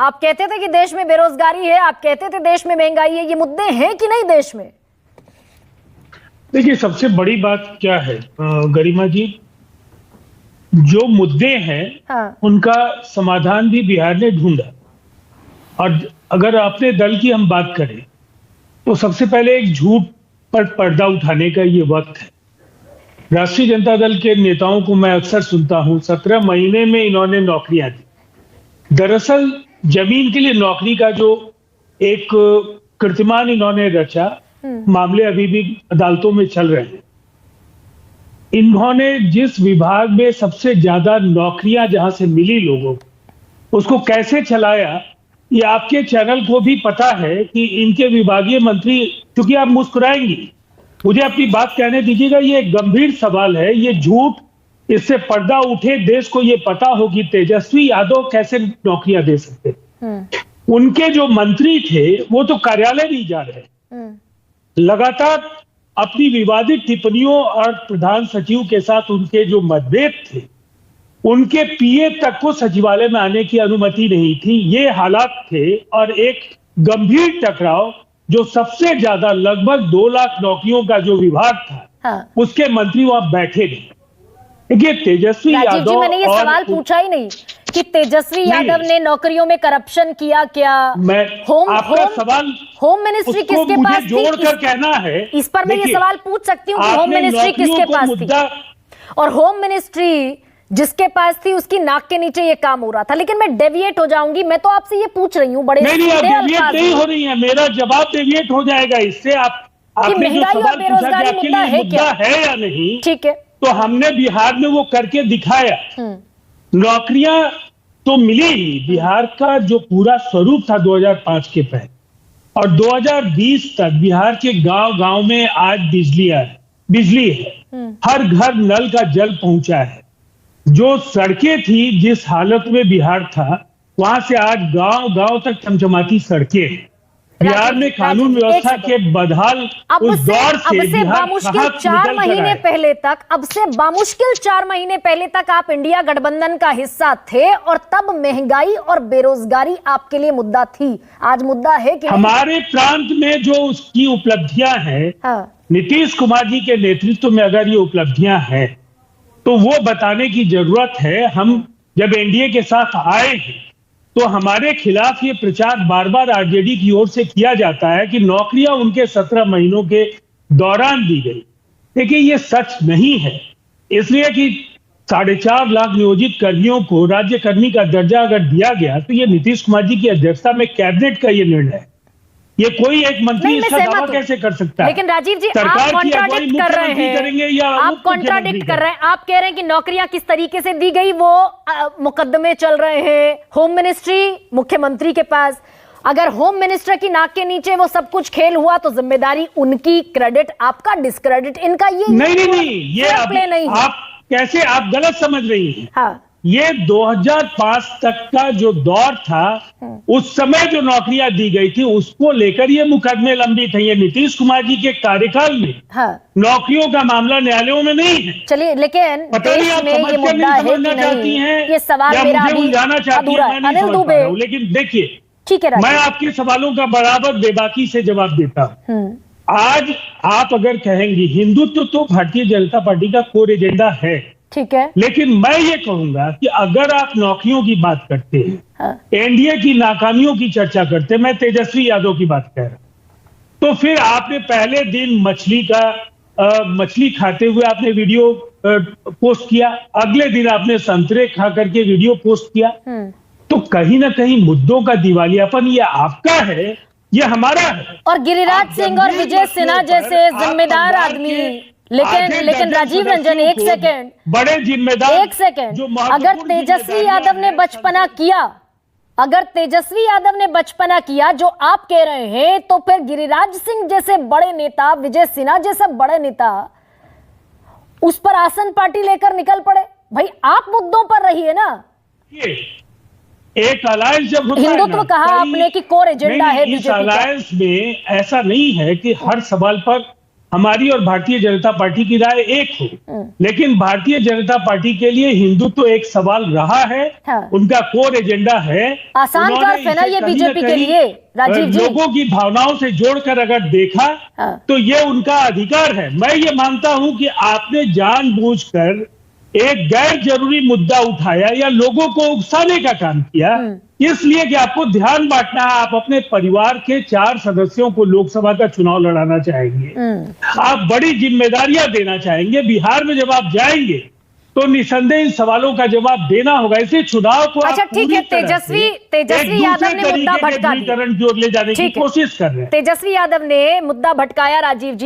आप कहते थे कि देश में बेरोजगारी है, आप कहते थे देश में महंगाई है, ये मुद्दे हैं कि नहीं देश में? देखिए, सबसे बड़ी बात क्या है गरिमा जी, जो मुद्दे हैं हाँ। उनका समाधान भी बिहार ने ढूंढा। और अगर अपने दल की हम बात करें तो सबसे पहले एक झूठ पर पर्दा उठाने का ये वक्त है। राष्ट्रीय जनता दल के नेताओं को मैं अक्सर सुनता हूं, 17 महीने में इन्होंने नौकरियां दी। दरअसल जमीन के लिए नौकरी का जो एक कीर्तिमान इन्होंने रचा, मामले अभी भी अदालतों में चल रहे हैं। इन्होंने जिस विभाग में सबसे ज्यादा नौकरियां जहां से मिली लोगों को, उसको कैसे चलाया, ये आपके चैनल को भी पता है कि इनके विभागीय मंत्री, क्योंकि आप मुस्कुराएंगी, मुझे अपनी बात कहने दीजिएगा, ये एक गंभीर सवाल है, ये झूठ, इससे पर्दा उठे, देश को ये पता हो कि तेजस्वी यादव कैसे नौकरियां दे सकते। उनके जो मंत्री थे वो तो कार्यालय नहीं जा रहे, लगातार अपनी विवादित टिप्पणियों और प्रधान सचिव के साथ उनके जो मतभेद थे, उनके पीए तक को सचिवालय में आने की अनुमति नहीं थी। ये हालात थे और एक गंभीर टकराव, जो सबसे ज्यादा लगभग 2 लाख नौकरियों का जो विभाग था, हाँ। उसके मंत्री वहां बैठे नहीं। देखिए, तेजस्वी यादव जी, मैंने ये सवाल पूछा ही नहीं कि तेजस्वी यादव ने नौकरियों में करप्शन किया क्या। होम मिनिस्ट्री किसके पास थी? जोड़कर कहना है, इस पर मैं ये सवाल पूछ सकती हूँ कि होम मिनिस्ट्री किसके पास थी? और होम मिनिस्ट्री जिसके पास थी उसकी नाक के नीचे ये काम हो रहा था। लेकिन मैं डेविएट हो जाऊंगी, मैं तो आपसे ये पूछ रही हूँ, बड़े नहीं हो रही है, मेरा जवाब डेविएट हो जाएगा इससे। आपने जो सवाल पूछा कि आपके लिए मुद्दा है या नहीं, ठीक है, तो हमने बिहार में वो करके दिखाया। नौकरियां तो मिली ही, बिहार का जो पूरा स्वरूप था 2005 के पहले और 2020 तक बिहार के गांव-गांव में आज बिजली है, हर घर नल का जल पहुंचा है। जो सड़कें थी, जिस हालत में बिहार था, वहां से आज गांव-गांव तक चमचमाती सड़कें हैं। बिहार में कानून व्यवस्था के बदहाल उस दौर से बामुश्किल 4 महीने पहले तक, अब से बामुश्किल 4 महीने पहले तक आप इंडिया गठबंधन का हिस्सा थे और तब महंगाई और बेरोजगारी आपके लिए मुद्दा थी। आज मुद्दा है कि हमारे प्रांत में जो उसकी उपलब्धियां हैं, हाँ। नीतीश कुमार जी के नेतृत्व में अगर ये उपलब्धियां हैं तो वो बताने की जरूरत है। हम जब एनडीए के साथ आए हैं तो हमारे खिलाफ ये प्रचार बार बार आरजेडी की ओर से किया जाता है कि नौकरियां उनके 17 महीनों के दौरान दी गई। देखिए, ये सच नहीं है, इसलिए कि 4.5 लाख नियोजित कर्मियों को राज्य कर्मी का दर्जा अगर दिया गया तो ये नीतीश कुमार जी की अध्यक्षता में कैबिनेट का ये निर्णय है। ये कोई एक मंत्री इसका दावा कैसे कर सकता है? लेकिन राजीव जी, आप कॉन्ट्राडिक्ट कर रहे हैं, आप कॉन्ट्राडिक्ट कर रहे हैं। आप कह रहे हैं कि नौकरियां किस तरीके से दी गई, वो मुकदमे चल रहे हैं, होम मिनिस्ट्री मुख्यमंत्री के पास। अगर होम मिनिस्टर की नाक के नीचे वो सब कुछ खेल हुआ तो जिम्मेदारी उनकी, क्रेडिट आपका, डिस्क्रेडिट इनका। ये नहीं, आप कैसे, आप गलत समझ रही हैं। हाँ। ये 2005 तक का जो दौर था, उस समय जो नौकरियां दी गई थी उसको लेकर ये मुकदमे लंबित हैं। ये नीतीश कुमार जी के कार्यकाल में नौकरियों का मामला न्यायालयों में नहीं है। चलिए, लेकिन देश में ये मुद्दा है कि नहीं, ये सवाल मेरा भी अधूरा है। अनिल दुबे, लेकिन देखिए, ठीक है, मैं आपके सवालों का बराबर बेबाकी से जवाब देता हूँ। आज आप अगर कहेंगी हिंदुत्व तो भारतीय जनता पार्टी का कोर एजेंडा है, ठीक है, लेकिन मैं ये कहूंगा कि अगर आप नौकरियों की बात करते हैं, एनडीए की नाकामियों की चर्चा करते हैं, मैं तेजस्वी यादव की बात कह रहा हूं, तो फिर आपने पहले दिन मछली खाते हुए आपने वीडियो पोस्ट किया, अगले दिन आपने संतरे खा करके वीडियो पोस्ट किया। तो कहीं ना कहीं मुद्दों का दिवालियापन ये आपका है, ये हमारा है। और गिरिराज सिंह और विजय सिन्हा जैसे जिम्मेदार आदमी, लेकिन राजीव रंजन, एक सेकंड, बड़े जिम्मेदार, एक सेकंड, अगर तेजस्वी यादव ने बचपना किया, अगर तेजस्वी यादव ने बचपना किया जो आप कह रहे हैं, तो फिर गिरिराज सिंह जैसे बड़े नेता, विजय सिन्हा जैसे बड़े नेता उस पर आसन पार्टी लेकर निकल पड़े। भाई, आप मुद्दों पर रहिए ना। एक अलायंस जब होता हिंदुत्व है, कहा आपने कि कोर एजेंडा है बीजेपी का। अलायंस में ऐसा नहीं है कि हर सवाल पर हमारी और भारतीय जनता पार्टी की राय एक हो, लेकिन भारतीय जनता पार्टी के लिए हिंदुत्व एक सवाल रहा है। हाँ। उनका कोर एजेंडा है। आसान उन्होंने कर्ज है ना इसे ये कहीं बीजेपी न के कहीं, लिए, राजीव जी। लोगों की भावनाओं से जोड़कर अगर देखा हाँ। तो ये उनका अधिकार है। मैं ये मानता हूं कि आपने जानबूझकर एक गैर जरूरी मुद्दा उठाया या लोगों को उकसाने का काम किया, इसलिए कि आपको ध्यान बांटना है। आप अपने परिवार के 4 सदस्यों को लोकसभा का चुनाव लड़ाना चाहेंगे, आप बड़ी जिम्मेदारियां देना चाहेंगे। बिहार में जब आप जाएंगे तो निसंदेह इन सवालों का जवाब देना होगा। इसे चुनाव को अच्छा ठीक है, तेजस्वी यादव ने मुद्दा भटका दिया, की ओर ले जाने की ठीक है। कोशिश कर रहे हैं। तेजस्वी यादव ने मुद्दा भटकाया राजीव जी।